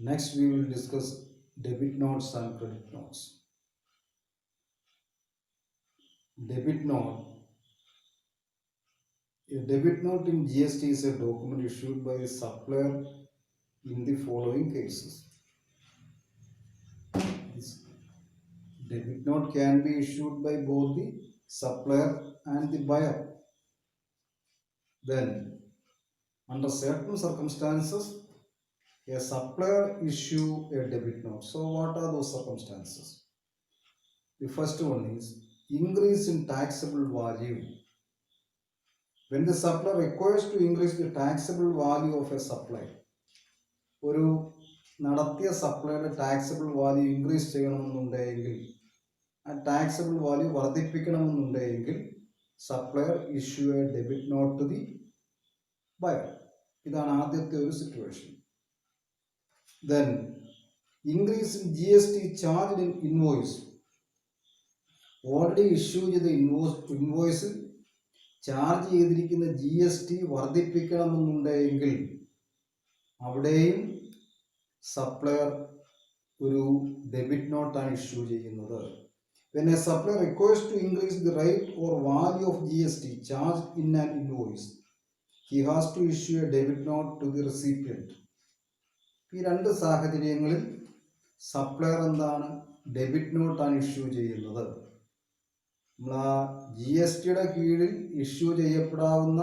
Next, we will discuss debit notes and credit notes. Debit note. A debit note in GST is a document issued by a supplier in the following cases. This debit note can be issued by both the supplier and the buyer. Then, under certain circumstances, a supplier issue a debit note. So, what are those circumstances? The first one is increase in taxable value. When the supplier requires to increase the taxable value of a supply, ഒരു നടത്തിയ സപ്ലൈയുടെ taxable value increase ചെയ്യണമെന്നുണ്ടെങ്കിൽ ആ taxable value വർദ്ധിപ്പിക്കണമെന്നുണ്ടെങ്കിൽ supplier issue a debit note to the buyer. ഇതാണ് ആദ്യത്തെ ഒരു situation. Then increase in GST charge in invoice. Already issue ചെയ്ത ഇൻവോയ്സിൽ ചാർജ് ചെയ്തിരിക്കുന്ന GST വർദ്ധിപ്പിക്കണമെന്നുണ്ടെങ്കിൽ അവിടെയും സപ്ലയർ ഒരു ഡെബിറ്റ് നോട്ടാണ് ഇഷ്യൂ ചെയ്യുന്നത്. When a supplier requires to increase the rate or value of GST charged in an invoice, he has to issue a debit note to the recipient. ഈ രണ്ട് സാഹചര്യങ്ങളിൽ supplier എന്താണ് debit നോട്ടാണ് issue ചെയ്യുന്നത്. നമ്മൾ ആ GSTയുടെ കീഴിൽ ഇഷ്യൂ ചെയ്യപ്പെടാവുന്ന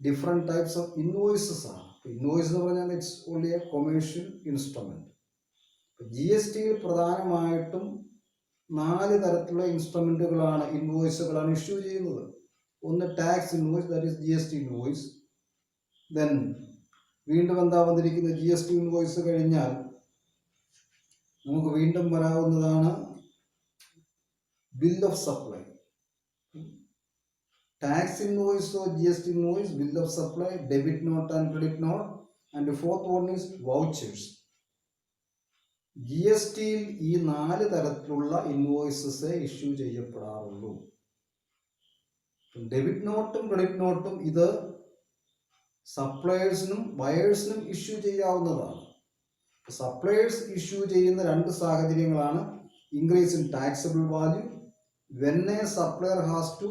ഡിഫറെൻറ്റ് ടൈപ്സ് ഓഫ് ഇൻവോയ്സസ് ആണ്. ഇൻവോയ്സ് എന്ന് പറഞ്ഞാൽ it's only a commercial instrument. GSTയിൽ പ്രധാനമായിട്ടും 4 തരത്തിലുള്ള ഇൻസ്ട്രുമെൻറ്റുകളാണ് ഇൻവോയ്സുകളാണ് ഇഷ്യൂ ചെയ്യുന്നത്. ഒന്ന് tax invoice, that is GST invoice. Then വീണ്ടും എന്താ വന്നിരിക്കുന്നത്, GST ഇൻവോയ്സ് കഴിഞ്ഞാൽ നമുക്ക് വീണ്ടും വരാവുന്നതാണ് bill of supply. Tax invoice or GST invoice, bill of supply, debit note and credit note, and fourth one is vouchers. GSTയിൽ ഈ 4 തരത്തിലുള്ള ഇൻവോയ്സസ് ഇഷ്യൂ ചെയ്യപ്പെടാറുള്ളൂ. ഡെബിറ്റ് നോട്ടും ക്രെഡിറ്റ് നോട്ടും ഇത് സപ്ലയേഴ്സിനും ബയേഴ്സിനും ഇഷ്യൂ ചെയ്യാവുന്നതാണ്. സപ്ലയേഴ്സ് ഇഷ്യൂ ചെയ്യുന്ന 2 സാഹചര്യങ്ങളാണ് increase in taxable value, when a supplier has to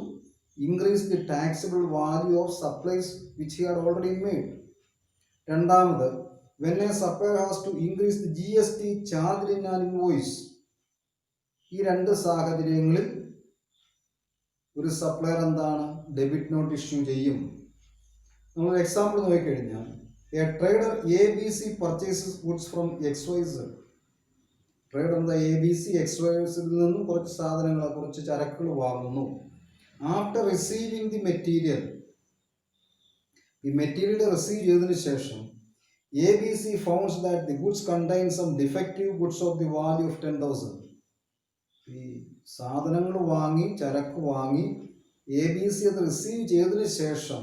increase the taxable value of supplies which he had already made. രണ്ടാമത്, when a supplier has to increase the GST charged in an invoice. ഈ 2 സാഹചര്യങ്ങളിൽ ഒരു supplier എന്താണ് debit note issue ചെയ്യും. നമ്മൾ example നോക്കിക്കഴിഞ്ഞാൽ A trader ABC purchases goods from XYZ. Trader എന്താ ABC XYZ നിന്നും കുറച്ച് സാധനങ്ങൾ, കുറച്ച് ചരക്കുകൾ വാങ്ങുന്നു. After receiving the material, ഈ മെറ്റീരിയൽ റിസീവ് ചെയ്തതിനു ശേഷം ABC found that the goods contain some defective goods of the value of 10,000. ഈ സാധനങ്ങൾ വാങ്ങി, ചരക്ക് വാങ്ങി ABC അത് റിസീവ് ചെയ്തതിനു ശേഷം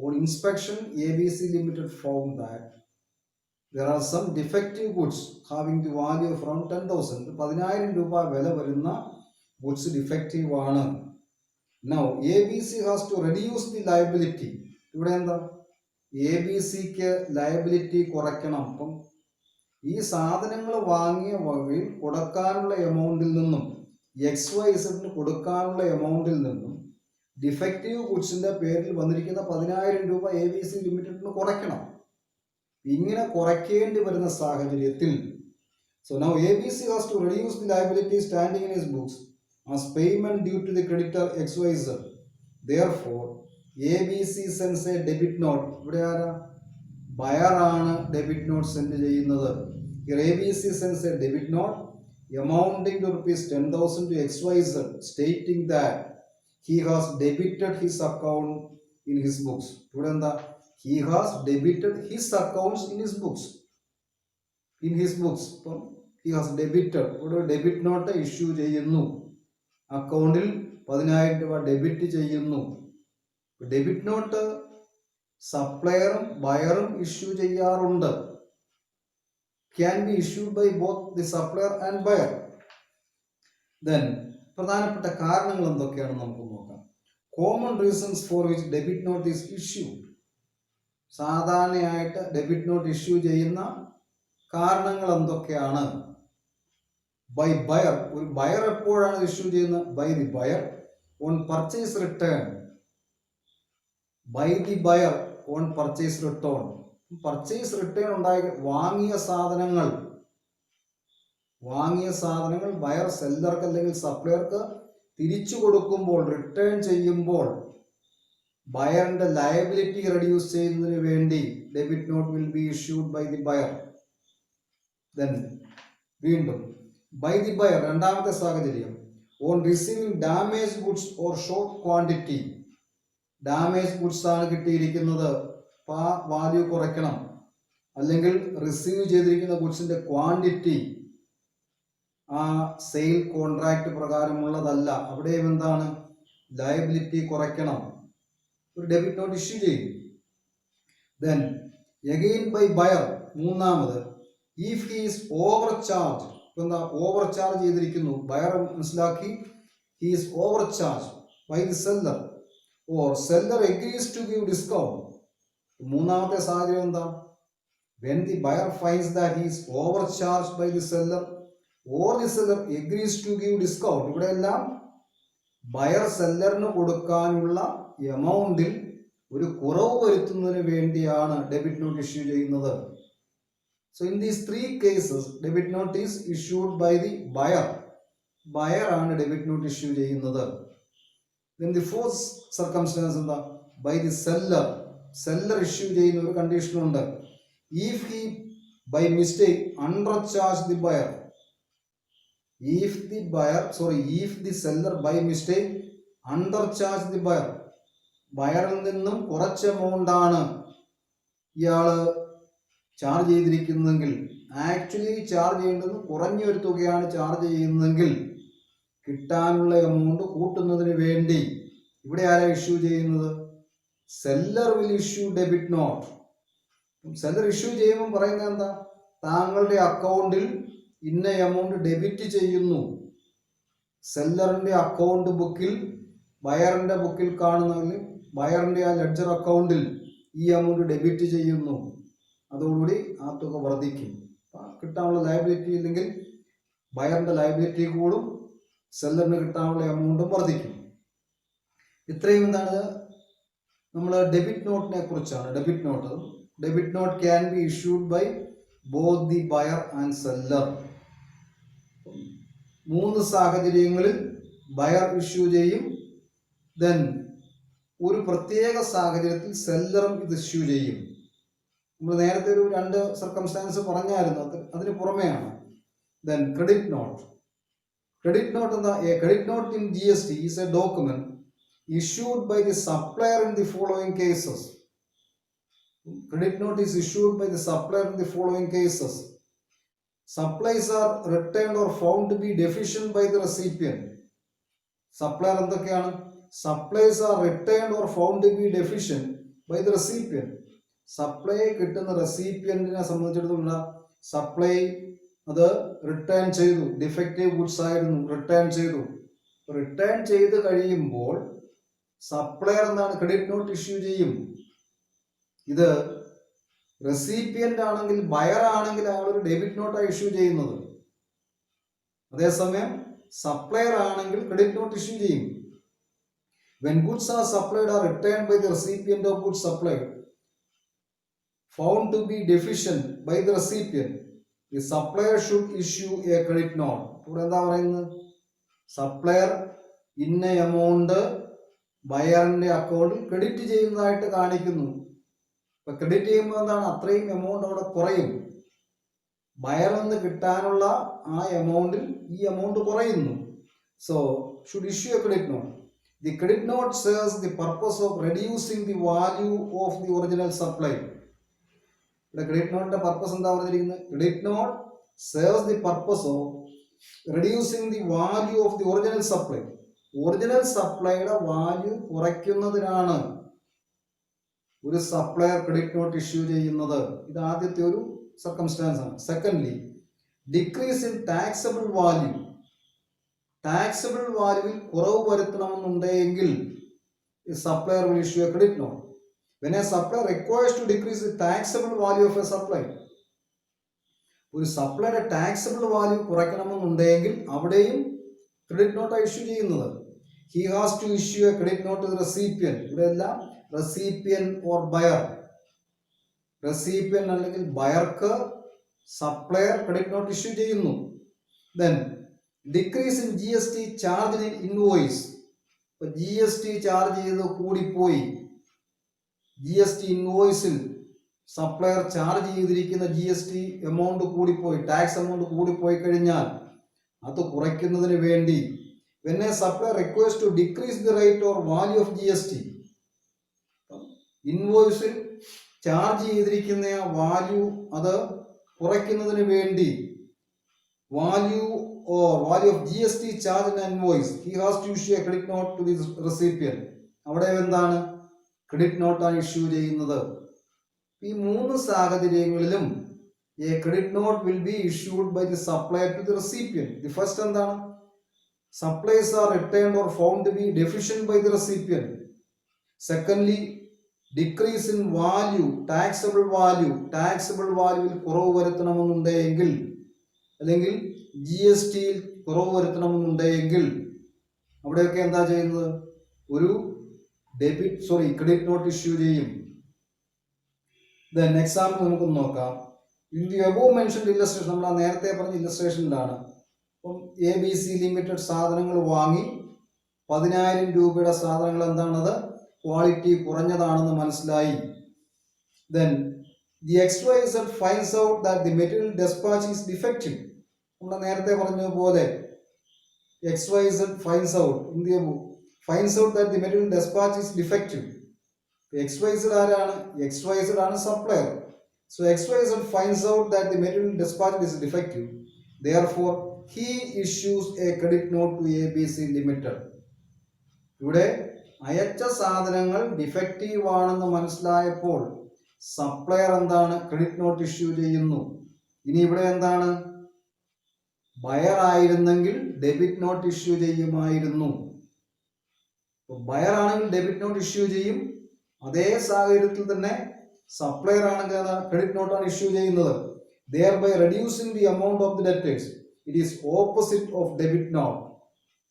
on inspection ABC Limited found that there are some defective goods having the value of around 10,000. 10,000 രൂപ വില വരുന്ന ഗുഡ്സ് ഡിഫക്റ്റീവ് ആണ്. Now ABC has to reduce the liability. ഇവിടെ എന്താ, ABCക്ക് ലയബിലിറ്റി കുറയ്ക്കണം. അപ്പം ഈ സാധനങ്ങൾ വാങ്ങിയ വകയിൽ കൊടുക്കാനുള്ള എമൗണ്ടിൽ നിന്നും XYZന് കൊടുക്കാനുള്ള എമൗണ്ടിൽ നിന്നും ഡിഫക്റ്റീവ് ഗുഡ്സിന്റെ പേരിൽ വന്നിരിക്കുന്ന 10,000 രൂപ ABC ലിമിറ്റഡിന് കുറയ്ക്കണം. ഇങ്ങനെ കുറയ്ക്കേണ്ടി വരുന്ന സാഹചര്യത്തിൽ so now ABC has to reduce the liability standing in his books as payment due to the creditor XYZ. Therefore, ABC sends a debit note. ഇവിടെ ആരാ, ബയർ ആണ് ഡെബിറ്റ് നോട്ട് സെൻഡ് ചെയ്യുന്നത്. Here ABC sends a debit note amounting to rupees 10,000 to XYZ, stating that he has debited his account in his books. ഇവിടെ എന്താ, he has debited his accounts in his books. In his books. അപ്പം he has debited, ഇവിടെ debit note issue ചെയ്യുന്നു, അക്കൗണ്ടിൽ 10,000 രൂപ debit ചെയ്യുന്നു. Debit note സപ്ലയറും ബയറും ഇഷ്യൂ ചെയ്യാറുണ്ട്. Can be issued by both the supplier and buyer. Then പ്രധാനപ്പെട്ട കാരണങ്ങൾ എന്തൊക്കെയാണെന്ന് നമുക്ക് നോക്കാം. Common reasons for which debit note is issue. സാധാരണയായിട്ട് ഡെബിറ്റ് നോട്ട് ഇഷ്യൂ ചെയ്യുന്ന കാരണങ്ങൾ എന്തൊക്കെയാണ്? ബൈ ബയർ, ഒരു ബയർ എപ്പോഴാണ് ഇഷ്യൂ ചെയ്യുന്നത്? By the buyer on purchase return. By the buyer on purchase return. Purchase return ഉണ്ടായി വാങ്ങിയ സാധനങ്ങൾ ബയർ സെല്ലർക്ക് അല്ലെങ്കിൽ സപ്ലയർക്ക് തിരിച്ചു കൊടുക്കുമ്പോൾ, റിട്ടേൺ ചെയ്യുമ്പോൾ ബയറിന്റെ ലയബിലിറ്റി റെഡ്യൂസ് ചെയ്യുന്നതിന് വേണ്ടി debit note will be issued by the buyer. Then വീണ്ടും ബൈ ദി ബയർ രണ്ടാമത്തെ സാഹചര്യം, on receiving damage goods or short quantity. Damage goods ആണ് കിട്ടിയിരിക്കുന്നത്, വാല്യൂ കുറയ്ക്കണം. അല്ലെങ്കിൽ റിസീവ് ചെയ്തിരിക്കുന്ന ഗുഡ്സിന്റെ ക്വാണ്ടിറ്റി ആ സെയിൽ കോൺട്രാക്ട് പ്രകാരമുള്ളതല്ല, അവിടെയും എന്താണ്? ലയബിലിറ്റി കുറയ്ക്കണം, ഒരു ഡെബിറ്റ് നോട്ട് ഇഷ്യൂ ചെയ്യും. ദെൻ അഗെയിൻ ബൈ ബയർ മൂന്നാമത്, if he is over charge. എന്താ ഓവർ ചാർജ് ചെയ്തിരിക്കുന്നു? ബയർ മനസ്സിലാക്കി he is over charge by the seller or seller agrees to give discount. മൂന്നാമത്തെ സാഹചര്യം എന്താ? When the buyer finds that he is over charge by the seller or the seller agrees to give discount. ഇവിടെയെല്ലാം buyer സെല്ലറിന് കൊടുക്കാനുള്ള എമൗണ്ടിൽ ഒരു കുറവ് വരുത്തുന്നതിന് വേണ്ടിയാണ് ഡെബിറ്റ് നോട്ട് ഇഷ്യൂ ചെയ്യുന്നത്. So in these three cases, debit note is issued by the buyer. Buyer ആണ് debit note issue ചെയ്യുന്നത്. Then the fourth circumstance എന്താ? By the seller. Seller issue ചെയ്യുന്ന ഒരു കണ്ടീഷൻ ഉണ്ട്. If he by mistake undercharge the buyer. If the seller by mistake undercharge the buyer. ബയറിൽ നിന്നും കുറച്ച് amount ആണ് ഇയാള് ചാർജ് ചെയ്തിരിക്കുന്നതെങ്കിൽ, ആക്ച്വലി ചാർജ് ചെയ്യേണ്ടത് കുറഞ്ഞൊരു തുകയാണ് ചാർജ് ചെയ്യുന്നതെങ്കിൽ കിട്ടാനുള്ള എമൗണ്ട് കൂട്ടുന്നതിന് വേണ്ടി ഇവിടെ ആരാ ഇഷ്യൂ ചെയ്യുന്നത്? Seller will issue debit not. Seller issue ചെയ്യുമ്പോൾ പറയുന്നത് എന്താ? താങ്കളുടെ അക്കൗണ്ടിൽ ഇന്ന എമൗണ്ട് ഡെബിറ്റ് ചെയ്യുന്നു. സെല്ലറിന്റെ അക്കൗണ്ട് ബുക്കിൽ ബയറിന്റെ ബുക്കിൽ കാണുന്നതിൽ ബയറിന്റെ ആ ലെഡ്ജർ അക്കൗണ്ടിൽ ഈ എമൗണ്ട് ഡെബിറ്റ് ചെയ്യുന്നു. അതോടുകൂടി ആ തുക വർദ്ധിക്കും. കിട്ടാനുള്ള ലയബിലിറ്റി ഇല്ലെങ്കിൽ ബയറിന്റെ ലയബിലിറ്റി കൂടും, സെല്ലറിന് കിട്ടാനുള്ള എമൗണ്ടും വർദ്ധിക്കും. ഇത്രയും എന്താണ് നമ്മൾ ഡെബിറ്റ് നോട്ടിനെ കുറിച്ചാണ്. Debit note can be issued by both the buyer and seller. 3 സാഹചര്യങ്ങളിൽ ബയർ ഇഷ്യൂ ചെയ്യും. ദെൻ ഒരു പ്രത്യേക സാഹചര്യത്തിൽ സെല്ലറും ഇത് ഇഷ്യൂ ചെയ്യും. നമ്മൾ നേരത്തെ ഒരു 2 സർക്കംസ്റ്റാൻസ് പറഞ്ഞായിരുന്നു, അതിന് പുറമെയാണ്. Then credit note. Credit note എന്താ? A credit note in GST is a document issued by the supplier in the following cases. Credit note is issued by the supplier in the following cases. Supplies are returned or found to be deficient by the recipient. Supplier എന്തൊക്കെയാണ്? Supplies are returned or found to be deficient by the recipient. Supply കിട്ടുന്ന റെസിപ്പിയന്റിനെ സംബന്ധിച്ചിടത്തോളം supply അത് return ചെയ്തു, defective goods ആയിരുന്നു, return ചെയ്ത് കഴിയുമ്പോൾ supplier എന്താണ്? Credit note issue ചെയ്യും. ഇത് റെസിപ്പിയന്റ് ആണെങ്കിൽ, ബയർ ആണെങ്കിൽ അയാൾ ഒരു ഡെബിറ്റ് നോട്ടാണ് ഇഷ്യൂ ചെയ്യുന്നത്. അതേസമയം സപ്ലയർ ആണെങ്കിൽ ക്രെഡിറ്റ് നോട്ട് ഇഷ്യൂ ചെയ്യും. When goods are supplied or returned by the recipient of goods supplied found to be deficient by the recipient, the supplier should issue a credit note. ഇവിടെ എന്താ പറയുന്നത്? Supplier ഇന്ന amount ബയറിന്റെ അക്കൗണ്ടിൽ credit ചെയ്യുന്നതായിട്ട് കാണിക്കുന്നു. ഇപ്പൊ credit ചെയ്യുമ്പോൾ എന്താണ്? അത്രയും എമൗണ്ട് അവിടെ കുറയും. ബയറിൽ നിന്ന് കിട്ടാനുള്ള ആ എമൗണ്ടിൽ ഈ എമൗണ്ട് കുറയുന്നു. So should issue a credit not. The credit note serves the purpose of reducing the value of the original supply. The credit note purpose എന്താ പറഞ്ഞിരിക്കുന്നത്? Credit note serves the purpose of reducing the value of the original supply. Original സപ്ലൈയുടെ value കുറയ്ക്കുന്നതിനാണ് ഒരു supplier credit note issue ചെയ്യുന്നത്. ഇത് ആദ്യത്തെ ഒരു circumstance ആണ്. Secondly, decrease in taxable value. Taxable വാല്യൂവിൽ കുറവ് വരുത്തണമെന്നുണ്ടെങ്കിൽ supplier will issue a credit note. When a supplier requires to decrease the taxable value of a supply, ഒരു സപ്ലൈയുടെ ടാക്സബിൾ വാല്യൂ കുറയ്ക്കണമെന്നുണ്ടെങ്കിൽ അവിടെയും ക്രെഡിറ്റ് നോട്ടാണ് ഇഷ്യൂ ചെയ്യുന്നത്. He has to issue a credit note to recipient. ഇവിടെ എല്ലാം recipient or buyer. Recipient അല്ലെങ്കിൽ ബയർക്ക് supplier credit note issue ചെയ്യുന്നു. Then decrease in GST charge in invoice. ഇപ്പോൾ GST ചാർജ് ചെയ്ത് കൂടിപ്പോയി. GST ഇൻവോയ്സിൽ സപ്ലയർ ചാർജ് ചെയ്തിരിക്കുന്ന GST എമൗണ്ട് കൂടിപ്പോയി, ടാക്സ് എമൗണ്ട് കൂടിപ്പോയി കഴിഞ്ഞാൽ അത് കുറയ്ക്കുന്നതിന് വേണ്ടി when a supplier requires to decrease the rate or value of GST, ഇൻവോയ്സിൽ ചാർജ് ചെയ്തിരിക്കുന്ന വാല്യൂ അത് കുറയ്ക്കുന്നതിന് വേണ്ടി value of GST charge in invoice he has to issue a credit note to the recipient. അവിടെ എന്താണ് ക്രെഡിറ്റ് നോട്ടാണ് issue ചെയ്യുന്നത്. ഈ മൂന്ന് സാഹചര്യങ്ങളിലും a credit note will be issued by the supplier to the recipient. The first എന്താണ്? Supplies are returned or found to be deficient by the recipient. Secondly, decrease in value, taxable value കുറവ് വരുത്തണമെന്നുണ്ടെങ്കിൽ അല്ലെങ്കിൽ GST കുറവ് വരുത്തണമെന്നുണ്ടെങ്കിൽ അവിടെയൊക്കെ എന്താ ചെയ്യുന്നത്? ഒരു credit note issue ചെയ്യും. Then example നമുക്ക് നോക്കാം. In the above mentioned illustration, നമ്മൾ നേരത്തെ പറഞ്ഞ ഇല്ലസ്ട്രേഷനിലാണ്. അപ്പം ABC ലിമിറ്റഡ് സാധനങ്ങൾ വാങ്ങി 10,000 രൂപയുടെ സാധനങ്ങൾ എന്താണത് ക്വാളിറ്റി കുറഞ്ഞതാണെന്ന് മനസ്സിലായി. Then the XYZ finds out that the material dispatch is defective. നമ്മൾ നേരത്തെ പറഞ്ഞതുപോലെ XYZ finds out that the material dispatch is defective. XYZ ആരാണ്? XYZ ആണ് supplier. So XYZ finds out that the material dispatched is defective. Therefore, he issues a credit note to ABC Limited. ഇവിടെ അയച്ച സാധനങ്ങൾ defective ആണെന്ന് മനസ്സിലായപ്പോൾ supplier എന്താണ്? Credit note issue ചെയ്യുന്നു. ഇനി ഇവിടെ എന്താണ്? ബയർ ആയിരുന്നെങ്കിൽ ഡെബിറ്റ് നോട്ട് ഇഷ്യൂ ചെയ്യുമായിരുന്നു. ബയർ ആണെങ്കിൽ ഡെബിറ്റ് നോട്ട് ഇഷ്യൂ ചെയ്യും. അതേ സാഹചര്യത്തിൽ തന്നെ സപ്ലയർ ആണെങ്കിൽ ക്രെഡിറ്റ് നോട്ടാണ് ഇഷ്യൂ ചെയ്യുന്നത്. thereby reducing the amount of the debtors. It is opposite of debit note.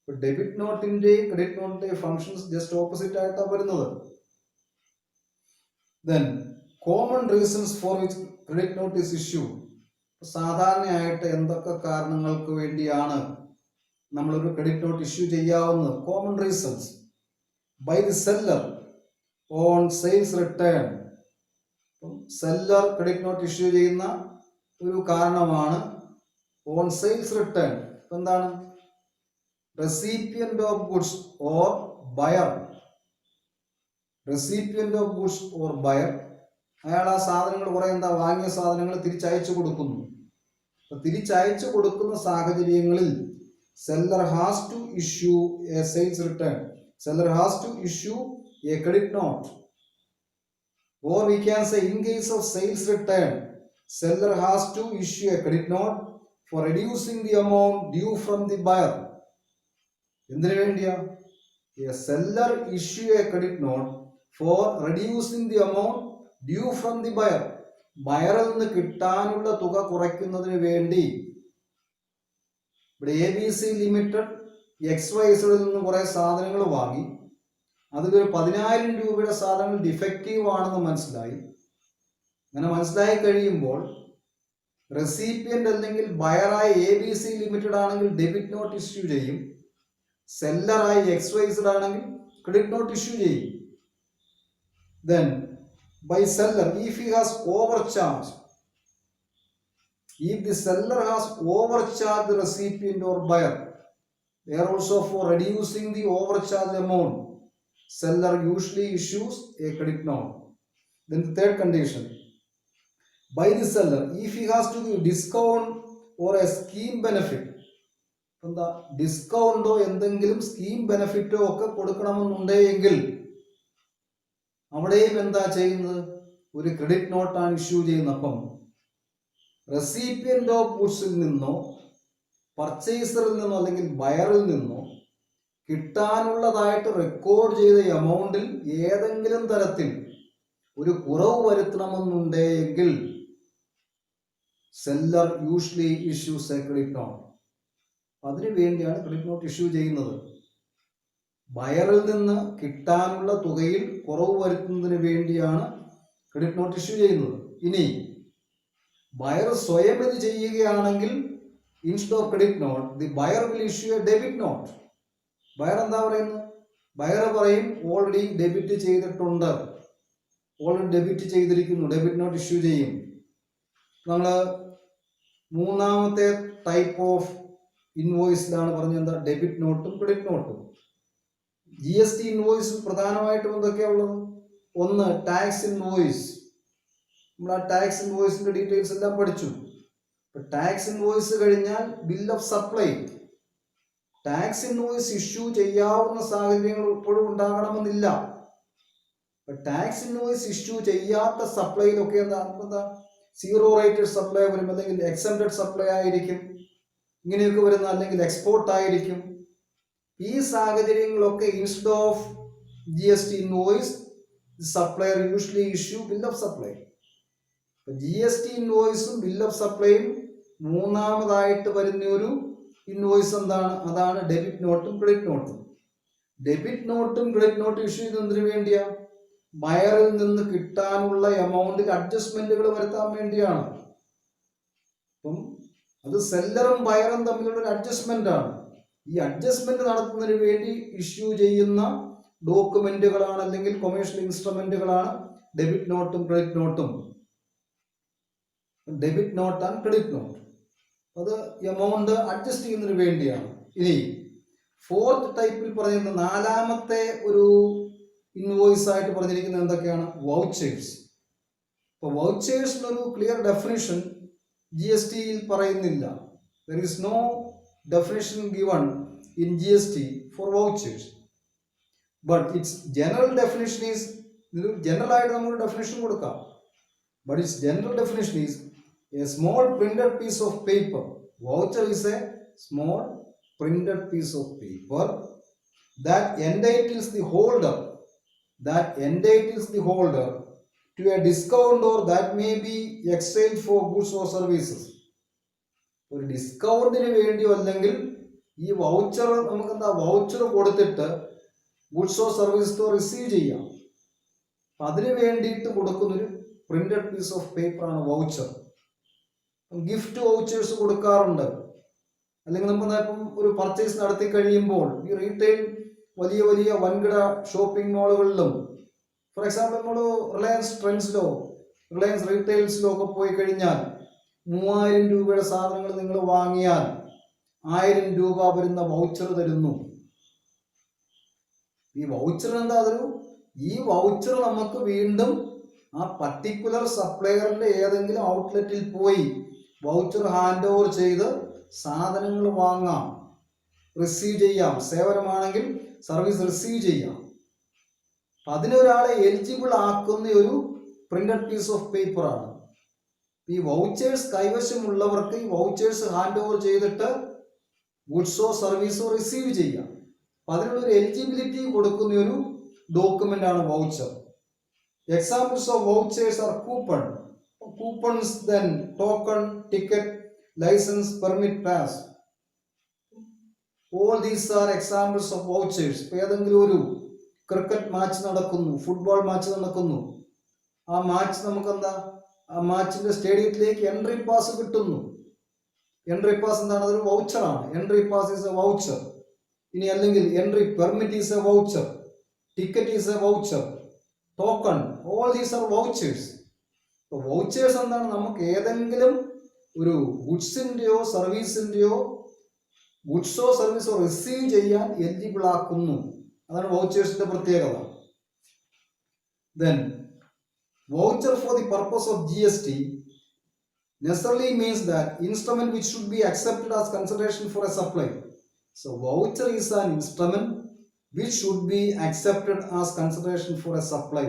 Debit നോട്ടിന്റെ ക്രെഡിറ്റ് നോട്ടിന്റെ ഫങ്ഷൻസ് ജസ്റ്റ് ഓപ്പോസിറ്റ് ആയിട്ടാണ് വരുന്നത്. Then common reasons for which credit note is issue. സാധാരണയായിട്ട് എന്തൊക്കെ കാരണങ്ങൾക്ക് വേണ്ടിയാണ് നമ്മളൊരു ക്രെഡിറ്റ് നോട്ട് ഇഷ്യൂ ചെയ്യാവുന്നത്? Common reasons. By the seller on sales return. Seller credit note issue ചെയ്യുന്ന ഒരു കാരണമാണ് ഓൺ സെയിൽസ് റിട്ടേൺ. എന്താണ്? Recipient of goods or buyer. Recipient of goods or buyer അയാൾ ആ സാധനങ്ങൾ കുറെ വാങ്ങിയ സാധനങ്ങൾ തിരിച്ചയച്ചു കൊടുക്കുന്നു. തിരിച്ചയച്ചു കൊടുക്കുന്ന സാഹചര്യങ്ങളിൽ seller has to issue a sales return. Seller has to issue a credit note. Or we can say in case of sales return, seller has to issue a credit note for reducing the amount due from the buyer. എന്തിനു വേണ്ടിയാ? A seller issue a credit note for reducing the amount due from the buyer. ബയറിൽ നിന്ന് കിട്ടാനുള്ള തുക കുറയ്ക്കുന്നതിന് വേണ്ടി. ഇവിടെ ABC limited XYZ നിന്ന് കുറെ സാധനങ്ങൾ വാങ്ങി. അതിലൊരു 10,000 രൂപയുടെ സാധനങ്ങൾ ഡിഫക്റ്റീവ് ആണെന്ന് മനസ്സിലായി. അങ്ങനെ മനസ്സിലായി കഴിയുമ്പോൾ റെസിപ്പിയന്റ് അല്ലെങ്കിൽ ബയറായ ABC ലിമിറ്റഡ് ആണെങ്കിൽ ഡെബിറ്റ് നോട്ട് ഇഷ്യൂ ചെയ്യും. സെല്ലറായി XYZ ആണെങ്കിൽ ക്രെഡിറ്റ് നോട്ട് ഇഷ്യൂ ചെയ്യും. Then by seller if he has overcharge. If the seller has overcharged the recipient or buyer, they are also for reducing the overcharge amount. Seller usually issues a credit note. Then the third condition, by the seller, if he has to give discount or a scheme benefit. എന്താ? ഡിസ്കൗണ്ടോ എന്തെങ്കിലും scheme ബെനിഫിറ്റോ ഒക്കെ കൊടുക്കണമെന്നുണ്ടെങ്കിൽ അവിടെയും എന്താ ചെയ്യുന്നത്? ഒരു credit നോട്ടാണ് issue ചെയ്യുന്നത്. അപ്പം റെസിപ്പിയന്റ് ഓഫ് ഗുഡ്സിൽ നിന്നോ പർച്ചേസറിൽ നിന്നോ അല്ലെങ്കിൽ ബയറിൽ നിന്നോ കിട്ടാനുള്ളതായിട്ട് റെക്കോർഡ് ചെയ്ത എമൗണ്ടിൽ ഏതെങ്കിലും തരത്തിൽ ഒരു കുറവ് വരുത്തണമെന്നുണ്ടെങ്കിൽ seller usually issues a credit note. അതിനു വേണ്ടിയാണ് ക്രെഡിറ്റ് നോട്ട് ഇഷ്യൂ ചെയ്യുന്നത്. ബയറിൽ നിന്ന് കിട്ടാനുള്ള തുകയിൽ കുറവ് വരുത്തുന്നതിന് വേണ്ടിയാണ് ക്രെഡിറ്റ് നോട്ട് ഇഷ്യൂ ചെയ്യുന്നത്. ഇനി ബയർ സ്വയം ഇത് ചെയ്യുകയാണെങ്കിൽ instead of credit note the buyer will issue a debit note. Buyer എന്താ പറയുന്നത്? ബയർ പറയും ഓൾറെഡി ഡെബിറ്റ് ചെയ്തിട്ടുണ്ട്, ഓൾറെഡി ഡെബിറ്റ് ചെയ്തിരിക്കുന്നു, ഡെബിറ്റ് നോട്ട് ഇഷ്യൂ ചെയ്യും. നമ്മൾ മൂന്നാമത്തെ ടൈപ്പ് ഓഫ് ഇൻവോയ്സിലാണ് പറഞ്ഞത് എന്താ? ഡെബിറ്റ് നോട്ടും ക്രെഡിറ്റ് നോട്ടും. GST ഇൻവോയ്സ് പ്രധാനമായിട്ടും എന്തൊക്കെയാണ് ഉള്ളത്? ഒന്ന് ടാക്സ് ഇൻവോയ്സ്. നമ്മൾ ആ ടാക്സ് ഇൻവോയ്സിന്റെ ഡീറ്റെയിൽസ് എല്ലാം പഠിച്ചു. ടാക്സ് ഇൻവോയ്സ് കഴിഞ്ഞാൽ bill of supply. Tax invoice issue ചെയ്യാവുന്ന സാഹചര്യങ്ങൾ ഇപ്പോഴും ഉണ്ടാകണമെന്നില്ല. ടാക്സ് ഇൻവോയ്സ് ഇഷ്യൂ ചെയ്യാത്ത സപ്ലൈയിലൊക്കെ എന്താ സീറോ റേറ്റഡ് സപ്ലൈ വരും, അല്ലെങ്കിൽ എക്സംപ്റ്റഡ് സപ്ലൈ ആയിരിക്കും, ഇങ്ങനെയൊക്കെ വരുന്ന, അല്ലെങ്കിൽ എക്സ്പോർട്ട് ആയിരിക്കും. ഈ സാഹചര്യങ്ങളൊക്കെ instead of GST invoice supplier usually issue bill of supply. GST ഇൻവോയ്സും ബിൽ ഓഫ് സപ്ലൈയും മൂന്നാമതായിട്ട് വരുന്ന ഒരു ഇൻവോയ്സ് എന്താണ്? അതാണ് ഡെബിറ്റ് നോട്ടും ക്രെഡിറ്റ് നോട്ടും. ഡെബിറ്റ് നോട്ടും ക്രെഡിറ്റ് നോട്ടും ഇഷ്യൂ ചെയ്യുന്നതിന് വേണ്ടിയാ? ബയറിൽ നിന്ന് കിട്ടാനുള്ള എമൗണ്ടിൽ അഡ്ജസ്റ്റ്മെന്റുകൾ വരുത്താൻ വേണ്ടിയാണ്. അപ്പം അത് സെല്ലറും ബയറും തമ്മിലുള്ള ഒരു അഡ്ജസ്റ്റ്മെന്റ് ആണ്. ഈ അഡ്ജസ്റ്റ്മെന്റ് നടത്തുന്നതിന് വേണ്ടി ഇഷ്യൂ ചെയ്യുന്ന ഡോക്യുമെന്റുകളാണ്, അല്ലെങ്കിൽ കൊമേഴ്ഷ്യൽ ഇൻസ്ട്രുമെന്റുകളാണ് ഡെബിറ്റ് നോട്ടും ക്രെഡിറ്റ് നോട്ടും. Debit note and credit note അത് എമൗണ്ട് അഡ്ജസ്റ്റ് ചെയ്യുന്നതിന് വേണ്ടിയാണ്. ഇനി ഫോർത്ത് ടൈപ്പിൽ പറഞ്ഞിരിക്കുന്ന നാലാമത്തെ ഒരു ഇൻവോയ്സ് ആയിട്ട് പറഞ്ഞിരിക്കുന്നത് എന്തൊക്കെയാണ്? വൗച്ചേഴ്സ്. അപ്പോൾ വൗച്ചേഴ്സിനൊരു ക്ലിയർ ഡെഫിനിഷൻ GST-യിൽ പറയുന്നില്ല. There is no definition given in GST for vouchers. But its general definition is, general ആയിട്ട് നമുക്ക് ഡെഫിനിഷൻ കൊടുക്കാം. But its general definition is a small printed piece of paper. Voucher is a small printed piece of paper that entitles the holder to a discount or that may be exchanged for goods or services. ഒരു ഡിസ്കൗണ്ടിന് വേണ്ടിയോ അല്ലെങ്കിൽ ഈ voucher നമുക്ക് എന്താ voucher കൊടുത്തിട്ട് ഗുഡ്സോ സർവീസോ receive ചെയ്യാം. അതിന് വേണ്ടിയിട്ട് കൊടുക്കുന്നൊരു പ്രിന്റഡ് പീസ് ഓഫ് പേപ്പറാണ് വൗച്ചർ. ഗിഫ്റ്റ് വൗച്ചേഴ്സ് കൊടുക്കാറുണ്ട്. അല്ലെങ്കിൽ നമ്മൾ ഇപ്പം ഒരു പർച്ചേസ് നടത്തി കഴിയുമ്പോൾ ഈ റീറ്റെയിൽ വലിയ വലിയ വൻകിട ഷോപ്പിംഗ് മാളുകളിലും, ഫോർ എക്സാമ്പിൾ നമ്മൾ റിലയൻസ് ട്രെൻഡ്സിലോ റിലയൻസ് റീറ്റെയിൽസിലോ ഒക്കെ പോയി കഴിഞ്ഞാൽ 3000 രൂപയുടെ സാധനങ്ങൾ നിങ്ങൾ വാങ്ങിയാൽ 1000 രൂപ വരുന്ന വൗച്ചർ തരുന്നു. ഈ വൗച്ചർ എന്താ? ഈ വൗച്ചർ നമുക്ക് വീണ്ടും ആ പർട്ടിക്കുലർ സപ്ലയറിന്റെ ഏതെങ്കിലും ഔട്ട്ലെറ്റിൽ പോയി വൗച്ചർ ഹാൻഡ് ഓവർ ചെയ്ത് സാധനങ്ങൾ വാങ്ങാം, റിസീവ് ചെയ്യാം. സേവനമാണെങ്കിൽ സർവീസ് റിസീവ് ചെയ്യാം. അതിനൊരാളെ എലിജിബിൾ ആക്കുന്ന ഒരു പ്രിന്റഡ് പീസ് ഓഫ് പേപ്പറാണ്. ഈ വൗച്ചേഴ്സ് കൈവശമുള്ളവർക്ക് ഈ വൗച്ചേഴ്സ് ഹാൻഡ് ഓവർ ചെയ്തിട്ട് ഗുഡ്സോ സർവീസോ റിസീവ് ചെയ്യാം. അതിനുള്ളൊരു എലിജിബിലിറ്റി കൊടുക്കുന്ന ഒരു ഡോക്യുമെന്റ് ആണ് voucher. Examples of vouchers are coupon, coupons, then token, ticket, licence, permit, pass. All these are examples of vouchers. ഇപ്പോൾ ഏതെങ്കിലും ഒരു ക്രിക്കറ്റ് മാച്ച് നടക്കുന്നു, ഫുട്ബോൾ മാച്ച് നടക്കുന്നു, ആ മാച്ച് നമുക്കെന്താ, ആ മാച്ചിന്റെ സ്റ്റേഡിയത്തിലേക്ക് എൻട്രി പാസ് കിട്ടുന്നു. എൻട്രി പാസ് എന്താണ്? അതൊരു വൗച്ചറാണ്. Entry pass is a voucher. ഇനി അല്ലെങ്കിൽ entry permit is a voucher, ticket is a voucher, token, all these are vouchers. ഇപ്പോൾ വൗച്ചേഴ്സ് എന്താണ്? നമുക്ക് ഏതെങ്കിലും ഒരു ഗുഡ്സിന്റെയോ സർവീസിന്റെയോ ഗുഡ്സോ സർവീസോ റിസീവ് ചെയ്യാൻ എലിജിബിൾ ആക്കുന്നു. അതാണ് വൗച്ചേഴ്സിന്റെ പ്രത്യേകത. Then voucher for the purpose of GST necessarily means that instrument which should be accepted as consideration for a supply. So voucher is an instrument which should be accepted as consideration for a supply.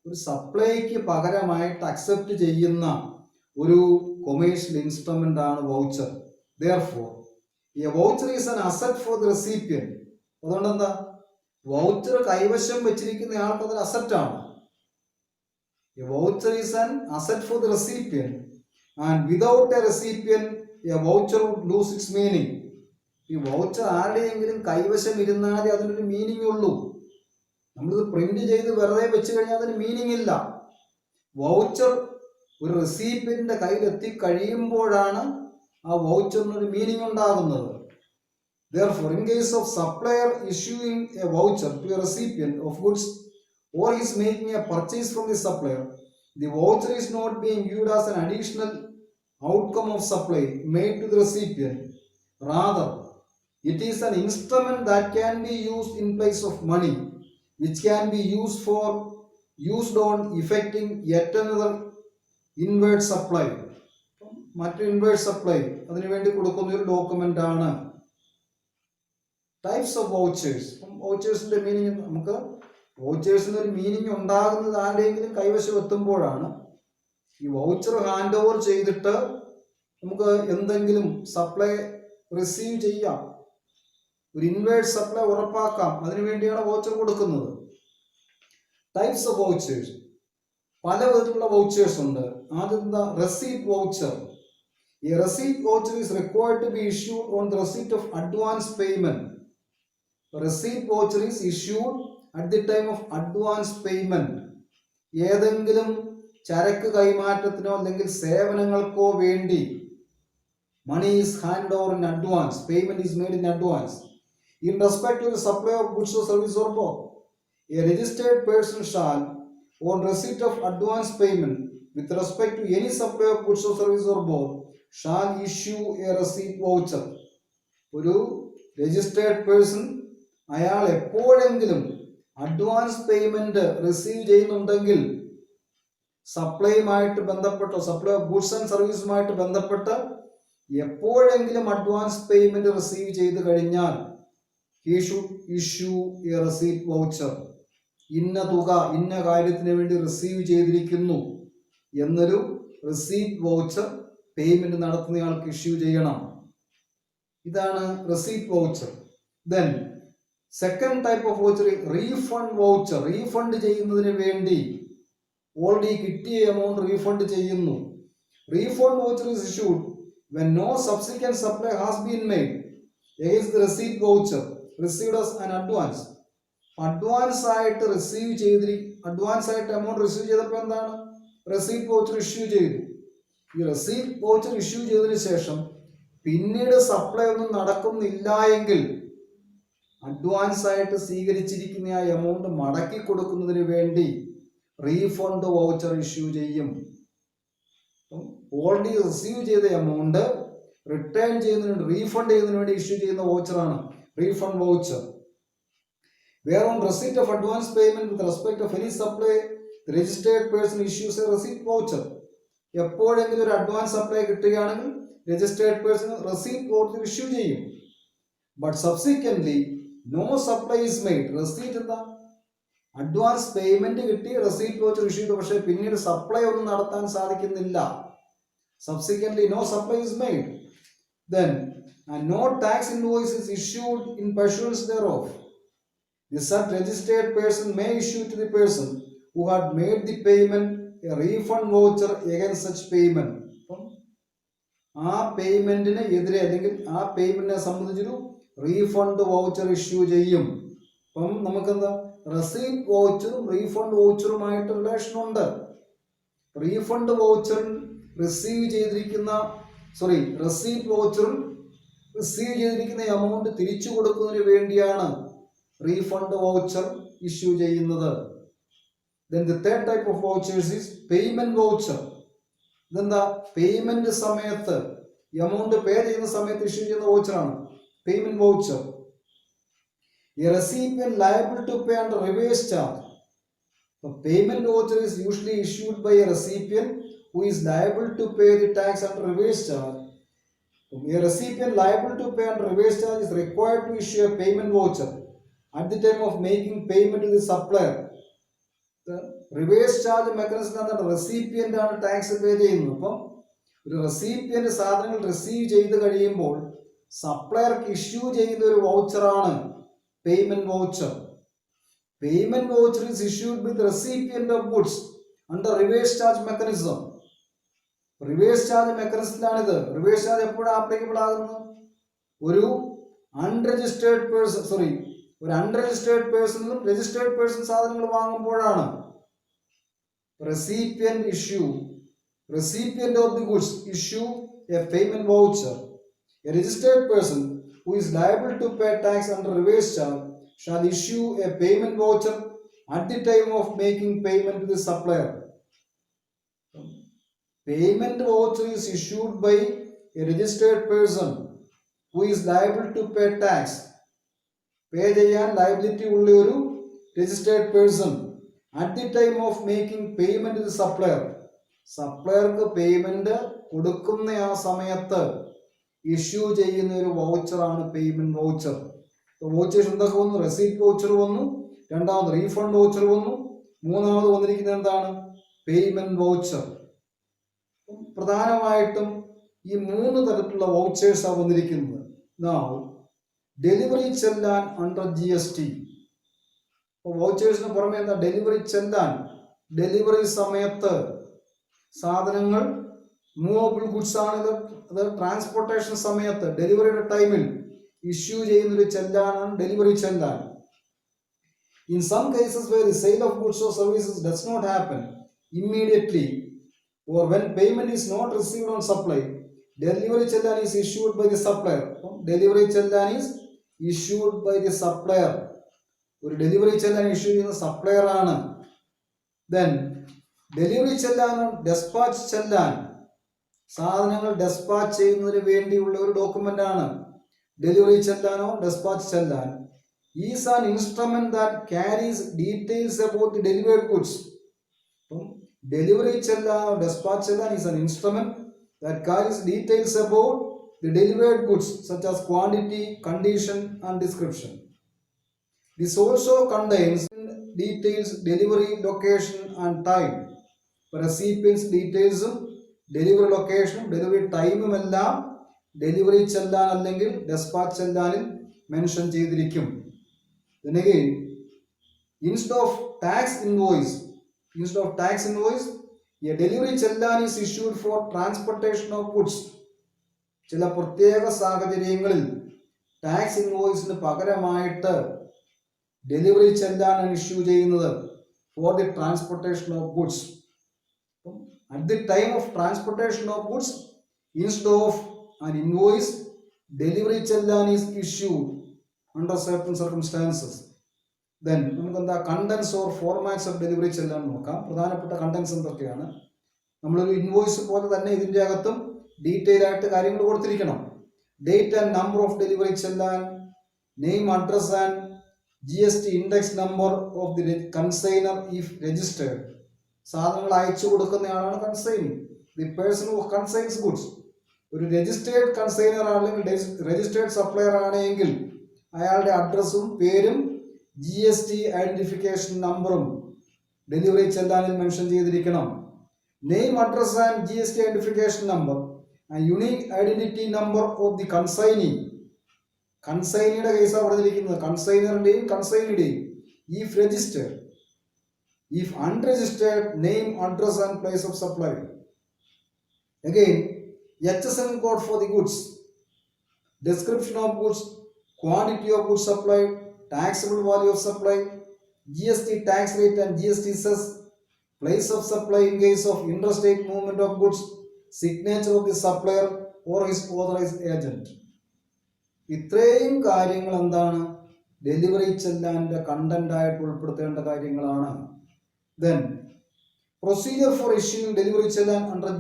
ഒരു സപ്ലൈക്ക് പകരമായിട്ട് accept ചെയ്യുന്ന ഒരു commercial instrument ആണ് voucher. Therefore a voucher is an asset for the recipient. അതുകൊണ്ട് എന്താ, voucher കൈവശം വെച്ചിരിക്കുന്ന ആൾക്ക് അതൊരു അസറ്റാണ്. A voucher is an asset for the recipient and without a recipient a voucher would lose its meaning. ഈ voucher ആരുടെയെങ്കിലും കൈവശം ഇരുന്നാലേ അതിനൊരു മീനിങ് ഉള്ളൂ. നമ്മളിത് പ്രിന്റ് ചെയ്ത് വെറുതെ വെച്ച് കഴിഞ്ഞാൽ അതിന് മീനിങ് ഇല്ല. വൗച്ചർ ഒരു റെസിപ്പിയന്റിന്റെ കയ്യിൽ എത്തിക്കഴിയുമ്പോഴാണ് ആ വൗച്ചറിനൊരു മീനിങ് ഉണ്ടാകുന്നത്. Therefore, in case of supplier issuing a voucher to a recipient of goods or is making a purchase from the supplier, the voucher is not being viewed as an additional outcome of supply made to the recipient. Rather, it is an instrument that can be used in place of money, which can be used on effecting yet another inward supply. മറ്റൊരു inward supply അതിനുവേണ്ടി കൊടുക്കുന്ന ഒരു document ആണ്. Types of vouchers. വൗച്ചേഴ്സിന്റെ meaning നമുക്ക് വൗച്ചേഴ്സിന് ഒരു meaning ഉണ്ടാകുന്നത് ആരുടെയെങ്കിലും കൈവശം എത്തുമ്പോഴാണ്. ഈ വൗച്ചർ ഹാൻഡ് ഓവർ ചെയ്തിട്ട് നമുക്ക് എന്തെങ്കിലും സപ്ലൈ റിസീവ് ചെയ്യാം, ഒരു ഇൻവേർഡ് സപ്ലൈ ഉറപ്പാക്കാം, അതിനുവേണ്ടിയാണ് വൗച്ചർ കൊടുക്കുന്നത്. Types of vouchers. പല വിധത്തിലുള്ള വൗച്ചേഴ്സ് ഉണ്ട്. ആദ്യം receipt voucher. A receipt voucher is required to be issued on the receipt of advance payment. A receipt voucher is issued at the time of advance payment. ഏതെങ്കിലും ചരക്ക് കൈമാറ്റത്തിനോ അല്ലെങ്കിൽ സേവനങ്ങൾക്കോ വേണ്ടി money is handed over in advance, payment is made in advance. In respect to the supply of goods or service or both, a registered person shall, on receipt of advance payment with respect to any supply of goods or service or both, shall issue a receipt voucher. ഒരു registered person അയാൾ എപ്പോഴെങ്കിലും advance payment receive ചെയ്യുന്നുണ്ടെങ്കിൽ സപ്ലൈയുമായിട്ട് ബന്ധപ്പെട്ടോ supply of goods and സർവീസുമായിട്ട് ബന്ധപ്പെട്ട് എപ്പോഴെങ്കിലും advance payment receive ചെയ്ത് കഴിഞ്ഞാൽ he should issue a receipt voucher. ഇന്ന തുക ഇന്ന കാര്യത്തിന് വേണ്ടി റിസീവ് ചെയ്തിരിക്കുന്നു എന്നൊരു റെസീപ്റ്റ് വൗച്ചർ പേയ്മെന്റ് നടത്തുന്നയാൾക്ക് ഇഷ്യൂ ചെയ്യണം. ഇതാണ് receipt voucher. Then second type of voucher refund voucher. Refund ചെയ്യുന്നതിന് വേണ്ടി ഓൾറെഡി കിട്ടിയ എമൗണ്ട് റീഫണ്ട് ചെയ്യുന്നു. Refund voucher is issued when no subsequent supply has been made against the receipt voucher received as an advance. Advance ആയിട്ട് receive advance ആയിട്ട് amount receive ചെയ്തപ്പോൾ എന്താണ്, receipt voucher issue ചെയ്തു. ഈ റെസീപ്റ്റ് വൗച്ചർ ഇഷ്യൂ ചെയ്തതിനു ശേഷം പിന്നീട് സപ്ലൈ ഒന്നും നടക്കുന്നില്ല എങ്കിൽ അഡ്വാൻസ് ആയിട്ട് സ്വീകരിച്ചിരിക്കുന്ന ആ എമൗണ്ട് മടക്കി കൊടുക്കുന്നതിന് വേണ്ടി റീഫണ്ട് വൗച്ചർ ഇഷ്യൂ ചെയ്യും. ഓൾറെഡി റിസീവ് ചെയ്ത എമൗണ്ട് റിട്ടേൺ ചെയ്യുന്നതിന് റീഫണ്ട് ചെയ്യുന്നതിന് വേണ്ടി ഇഷ്യൂ ചെയ്യുന്ന വൗച്ചറാണ് refund voucher. Where on receipt of advance payment with respect of any supply, the registered person issues a receipt voucher. എപ്പോഴെങ്കിലും ഒരു അഡ്വാൻസ് സപ്ലൈ കിട്ടുകയാണെങ്കിൽ registered person receipt voucher issue ചെയ്യും. But subsequently no supply is made. Receipt എന്താ, advance payment കിട്ടി receipt voucher issue ചെയ്തു, പക്ഷേ പിന്നീട് supply ഒന്നും നടത്താൻ സാധിക്കുന്നില്ല. Subsequently no supply is made. Then no tax invoice is issued in pursuance thereof. The such registered person may issue to the person who had made the payment a refund voucher against such payment. ആ പേയ്മെന്റിന് എതിരെ അല്ലെങ്കിൽ ആ പേയ്മെന്റിനെ സംബന്ധിച്ചൊരു refund voucher issue ചെയ്യും. അപ്പം നമുക്കെന്താ, receipt വൗച്ചറും refund വൗച്ചറുമായിട്ട് relation ഉണ്ട്. Refund വൗച്ചറും receipt വൗച്ചറും receive ചെയ്തിരിക്കുന്ന എമൗണ്ട് തിരിച്ചു കൊടുക്കുന്നതിന് വേണ്ടിയാണ് റീഫണ്ട് വൗച്ചർ ഇഷ്യൂ ചെയ്യുന്നത്. Then the third type of vouchers is payment voucher. ഇതെന്താ, പേയ്മെന്റ് സമയത്ത് എമൗണ്ട് പേ ചെയ്യുന്ന സമയത്ത് ഇഷ്യൂ ചെയ്യുന്ന വൗച്ചറാണ് payment voucher. A recipient liable to pay under reverse charge. A payment voucher is usually issued by a recipient who is liable to pay the tax under reverse charge. A recipient liable to pay under reverse charge is required to issue a payment voucher at the time of making payment to the supplier. Reverse charge mechanism എന്താണ്, recipient ആണ് tax പേ ചെയ്യുന്നത്. അപ്പം ഒരു recipient സാധനങ്ങൾ receive ചെയ്ത് കഴിയുമ്പോൾ സപ്ലയർക്ക് issue ചെയ്യുന്ന ഒരു വൗച്ചറാണ് payment voucher. Payment voucher is issued with recipient of goods under reverse charge mechanism. Reverse charge മെക്കാനിസത്തിലാണിത്. റിവേഴ്സ് ചാർജ് എപ്പോഴാണ് ആപ്ലിക്കബിൾ ആകുന്നത്? ഒരു അൺരജിസ്റ്റേർഡ് പേഴ്സണിലും രജിസ്റ്റേർഡ് പേഴ്സൺ സാധനങ്ങൾ വാങ്ങുമ്പോഴാണ്. recipient of the goods issue a payment voucher. A registered person who is liable to pay tax under reverse charge shall issue a payment voucher at the time of making payment to the supplier. Payment voucher is issued by a registered person who is liable to pay tax. Pay ചെയ്യാൻ liability ഉള്ള ഒരു registered person at the time of making payment to the supplier. സപ്ലയർക്ക് payment കൊടുക്കുന്ന ആ സമയത്ത് issue ചെയ്യുന്ന ഒരു വൗച്ചറാണ് പേയ്മെന്റ് വൗച്ചർ. വൗച്ചേഴ്സ് എന്തൊക്കെ വന്നു? റെസീപ്റ്റ് വൗച്ചർ വന്നു, രണ്ടാമത് റീഫണ്ട് വൗച്ചർ വന്നു, മൂന്നാമത് വന്നിരിക്കുന്നത് എന്താണ്? Payment voucher. പ്രധാനമായിട്ടും ഈ 3 തരത്തിലുള്ള വൗച്ചേഴ്സാണ് വന്നിരിക്കുന്നത്. ഡെലിവറി ചെല്ലാൻ അണ്ടർ GST. വൗച്ചേഴ്സിന് പുറമെ എന്താ? ഡെലിവറി ചെല്ലാൻ, ഡെലിവറി സമയത്ത് സാധനങ്ങൾ മൂവബിൾ ഗുഡ്സ് ആണ്. അത് ട്രാൻസ്പോർട്ടേഷൻ സമയത്ത് ഡെലിവറിയുടെ ടൈമിൽ ഇഷ്യൂ ചെയ്യുന്നൊരു ചെല്ലാനാണ് ഡെലിവറി ചെല്ലാൻ. In some cases where the sale of goods or services does not happen immediately or when payment is not received on supply, delivery chellan is issued by the supplier. Delivery chellan is issued by the supplier. ഒരു delivery challan issue ചെയ്യുന്ന supplier ആണ്. Then delivery ചെല്ലാനും dispatch challan, സാധനങ്ങൾ dispatch ചെയ്യുന്നതിന് വേണ്ടിയുള്ള ഒരു document ആണ് delivery ചെല്ലാനോ dispatch challan. Is an instrument that carries details about the delivered goods. Delivery ചെല്ലാനോ dispatch challan is an instrument that carries details about the delivered goods such as quantity, condition and description. This also contains details, delivery location and time. Recipients details, delivery location, delivery time എല്ലാം delivery ചെല്ലാൻ അല്ലെങ്കിൽ dispatch ചെല്ലാനിൽ mention ചെയ്തിരിക്കും. Then again, instead of tax invoice, a delivery ചെല്ലാൻ is issued for transportation of goods. ചില പ്രത്യേക സാഹചര്യങ്ങളിൽ tax ഇൻവോയ്സിന് പകരമായിട്ട് ഡെലിവറി ചെല്ലാനാണ് ഇഷ്യൂ ചെയ്യുന്നത് for the transportation of goods. At the time of transportation of goods instead of an invoice, delivery challan is issued under certain circumstances. Then നമുക്ക് എന്താ contents or formats of delivery challan നോക്കാം. പ്രധാനപ്പെട്ട contents എന്തൊക്കെയാണ്? നമ്മളൊരു invoice പോലെ തന്നെ ഇതിൻ്റെ അകത്തും ഡീറ്റെയിൽ ആയിട്ട് കാര്യങ്ങൾ കൊടുത്തിരിക്കണം. Date and number of delivery challan, name, address and GST index number of the consignor if registered. സാധനങ്ങൾ അയച്ചു കൊടുക്കുന്നയാളാണ് consignee, the person who consigns goods. ഒരു രജിസ്റ്റേർഡ് കൺസൈനർ അല്ലെങ്കിൽ രജിസ്റ്റേർഡ് സപ്ലയർ ആണെങ്കിൽ അയാളുടെ അഡ്രസ്സും പേരും GST ഐഡന്റിഫിക്കേഷൻ നമ്പറും ഡെലിവറി ചെല്ലാനിൽ മെൻഷൻ ചെയ്തിരിക്കണം. Name, address and GST identification number and unique identity number of the consignee. കൺസൈനിയുടെ കേസാണ് പറഞ്ഞിരിക്കുന്നത്, കൺസൈനറിന്റെയും കൺസൈനിയുടെയും. If registered, if unregistered, name, address and place of supply. Again HSN code for the goods, description of goods, quantity of goods supplied, taxable value of supply, GST tax rate and GST cess, place of supply in case of interstate movement of goods, signature of the supplier or his authorized agent. ഇത്രയും കാര്യങ്ങൾ എന്താണ്? Delivery ചെല്ലാൻ്റെ content ആയിട്ട് ഉൾപ്പെടുത്തേണ്ട കാര്യങ്ങളാണ്. Then procedure for issuing delivery ചെല്ലാൻ under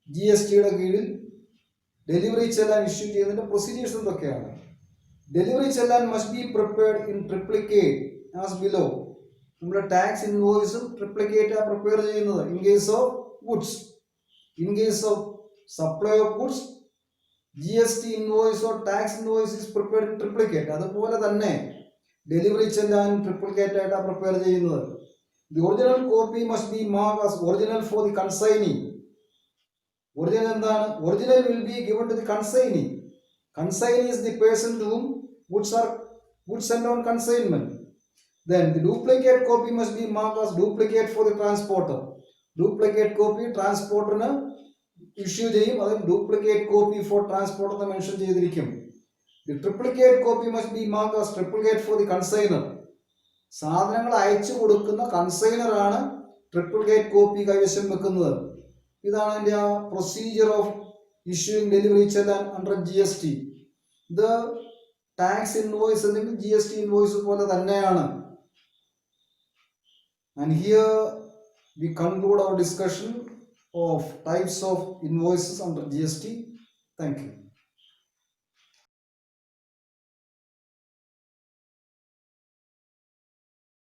GSTയുടെ കീഴിൽ delivery challan issue ചെയ്യുന്നതിന്റെ procedures എന്തൊക്കെയാണ്? ഡെലിവറി ചെല്ലാൻ must be prepared in triplicate as below. നമ്മൾ ടാക്സ് ഇൻവോയ്സും ട്രിപ്ലിക്കേറ്റ് ആണ് പ്രിപ്പയർ ചെയ്യുന്നത് in case of goods. In case of supply of goods, GST invoice or tax invoice is prepared in triplicate. അതുപോലെ തന്നെ delivery ചെല്ലാൻ triplicate ആയിട്ടാണ് prepare ചെയ്യുന്നത്. The original copy must be mark as original four the consignee. Original എന്താണ്? Original will be given to the consignee. Consignee is the person to whom goods sent on consignment. Then the duplicate copy must be marked as duplicate for the transporter. Duplicate copy ട്രാൻസ്പോർട്ടറിന് issue ചെയ്യും. അതിൽ duplicate copy for transport എന്ന് mention ചെയ്തിരിക്കും. The triplicate copy must be mark as triplicate for the consignor. സാധനങ്ങൾ അയച്ചു കൊടുക്കുന്ന കൺസൈനറാണ് triplicate copy കൈവശം വെക്കുന്നത്. ഇതാണ് അതിൻ്റെ ആ പ്രൊസീജിയർ ഓഫ് ഇഷ്യൂയിങ് ഡെലിവറി ചെല്ലാൻ അണ്ടർ GST. ഇത് ടാക്സ് ഇൻവോയ്സ് അല്ലെങ്കിൽ GST ഇൻവോയ്സ് പോലെ തന്നെയാണ്. And here we conclude our discussion of types of invoices under GST. Thank you.